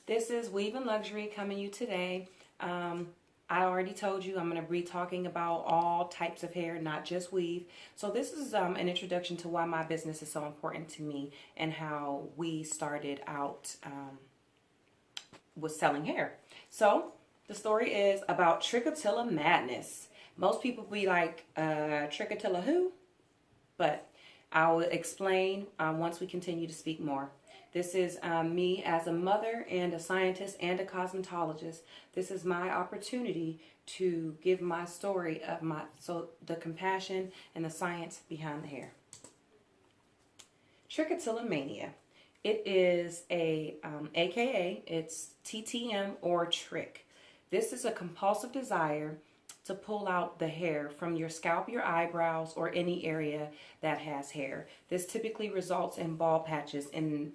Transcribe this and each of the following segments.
This is Weave and Luxury coming to you today. I already told you I'm going to be talking about all types of hair, not just weave. So this is an introduction to why my business is so important to me and how we started out with selling hair. So the story is about Trichotillomania madness. Most people be like, Trichotilla who? But I will explain once we continue to speak more. This is me as a mother and a scientist and a cosmetologist. This is my opportunity to give my story of the compassion and the science behind the hair. Trichotillomania. It is AKA, it's TTM or trick. This is a compulsive desire to pull out the hair from your scalp, your eyebrows, or any area that has hair. This typically results in bald patches and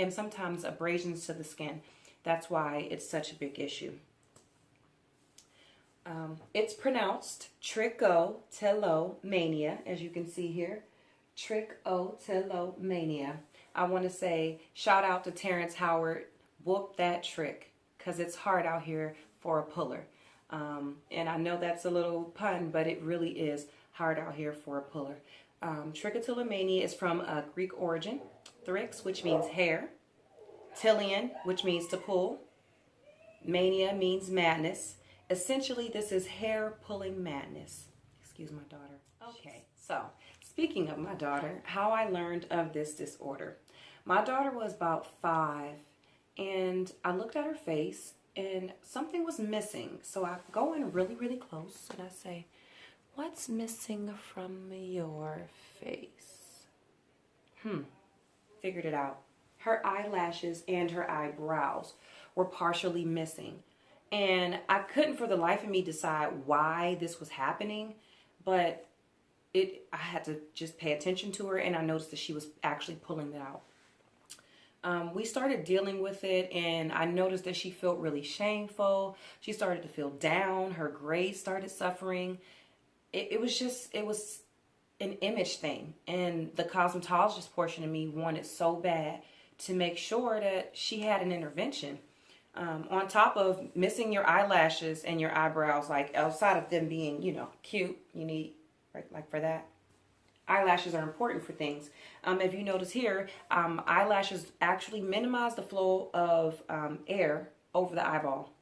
sometimes abrasions to the skin. That's why it's such a big issue. It's pronounced Trichotillomania, as you can see here. Trichotillomania. I want to say shout out to Terrence Howard. Whoop that trick, because it's hard out here for a puller. And I know that's a little pun, but it really is hard out here for a puller. Trichotillomania is from a Greek origin. Thrix, which means hair. Tillion, which means to pull. Mania means madness. Essentially, this is hair pulling madness. Excuse my daughter. Okay, so speaking of my daughter, how I learned of this disorder. My daughter was about 5, and I looked at her face, and something was missing. So I go in really, really close and I say, "What's missing from your face?" Figured it out. Her eyelashes and her eyebrows were partially missing. And I couldn't for the life of me decide why this was happening, but I had to just pay attention to her, and I noticed that she was actually pulling it out. We started dealing with it, and I noticed that she felt really shameful. She started to feel down. Her grades started suffering. It was an image thing. And the cosmetologist portion of me wanted so bad to make sure that she had an intervention. On top of missing your eyelashes and your eyebrows, like outside of them being, cute, you need, right, like for that. Eyelashes are important for things. If you notice here, eyelashes actually minimize the flow of air over the eyeball.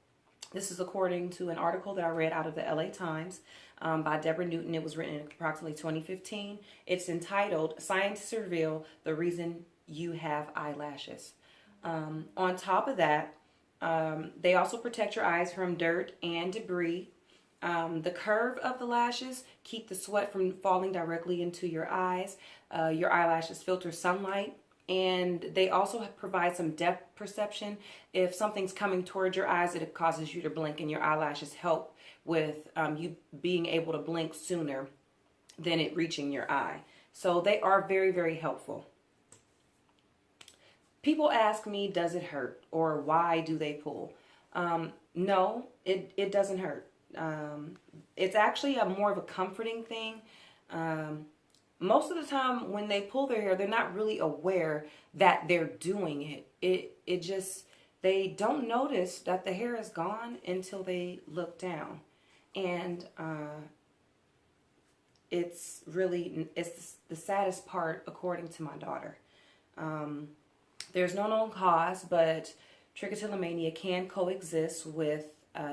This is according to an article that I read out of the LA Times by Deborah Newton. It was written in approximately 2015. It's entitled, "Scientists Reveal the Reason You Have Eyelashes." On top of that, they also protect your eyes from dirt and debris. The curve of the lashes keep the sweat from falling directly into your eyes. Your eyelashes filter sunlight, and they also provide some depth perception. If something's coming towards your eyes, it causes you to blink, and your eyelashes help with you being able to blink sooner than it reaching your eye. So they are very, very helpful. People ask me, does it hurt, or why do they pull? No, it doesn't hurt. It's actually more of a comforting thing. Most of the time when they pull their hair, they're not really aware that they're doing it. They don't notice that the hair is gone until they look down. And it's the saddest part according to my daughter. There's no known cause, but trichotillomania can coexist with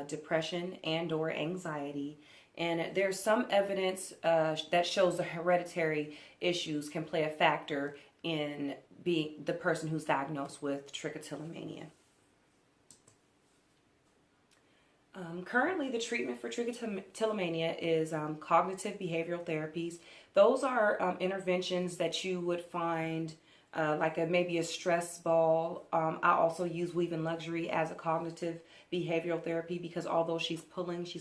depression and or anxiety, and there's some evidence that shows the hereditary issues can play a factor in being the person who's diagnosed with trichotillomania. Currently, the treatment for trichotillomania is cognitive behavioral therapies. Those are interventions that you would find like maybe a stress ball. I also use Weave and Luxury as a cognitive behavioral therapy, because although she's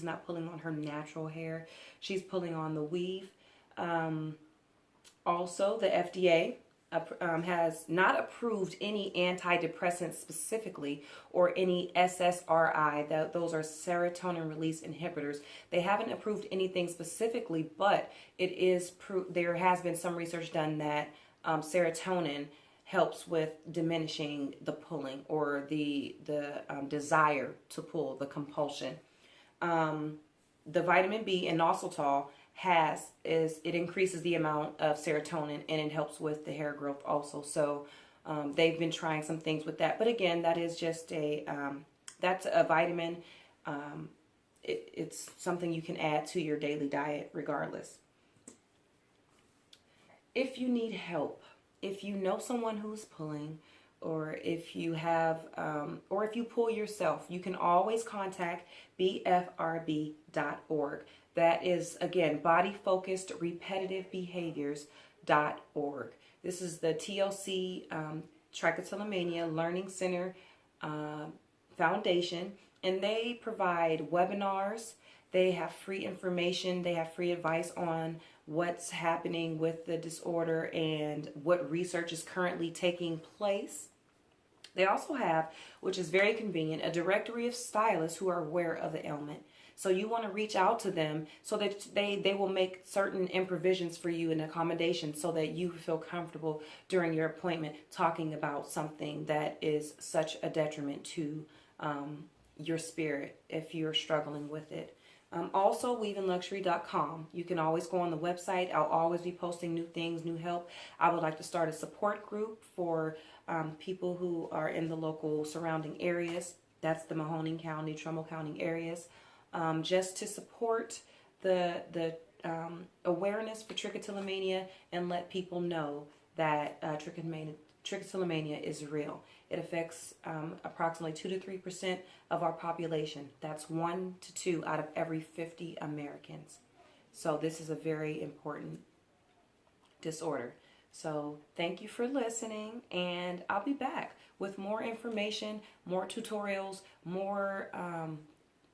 not pulling on her natural hair. She's pulling on the weave. Also, the FDA has not approved any antidepressants specifically, or any SSRI. Those are serotonin release inhibitors. They haven't approved anything specifically, but there has been some research done that serotonin helps with diminishing the pulling or the desire to pull, the compulsion. The vitamin B and inositol it increases the amount of serotonin, and it helps with the hair growth also. So they've been trying some things with that, but again, that is just that's a vitamin. It's something you can add to your daily diet regardless. If you need help, if you know someone who's pulling, or if you have, or if you pull yourself, you can always contact BFRB.org. That is, again, Body Focused Repetitive Behaviors.org. This is the TLC Trichotillomania Learning Center Foundation, and they provide webinars. They have free information. They have free advice on what's happening with the disorder and what research is currently taking place. They also have, which is very convenient, a directory of stylists who are aware of the ailment. So you want to reach out to them so that they will make certain improvisions for you and accommodations so that you feel comfortable during your appointment talking about something that is such a detriment to your spirit if you're struggling with it. Also, weaveandluxury.com. You can always go on the website. I'll always be posting new things, new help. I would like to start a support group for people who are in the local surrounding areas. That's the Mahoning County, Trumbull County areas. Just to support the awareness for trichotillomania and let people know that trichotillomania is real. It affects approximately 2 to 3% of our population. That's 1 to 2 out of every 50 Americans. So this is a very important disorder. So thank you for listening, and I'll be back with more information, more tutorials, more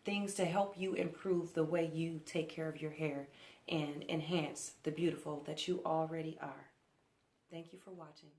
things to help you improve the way you take care of your hair and enhance the beautiful that you already are. Thank you for watching.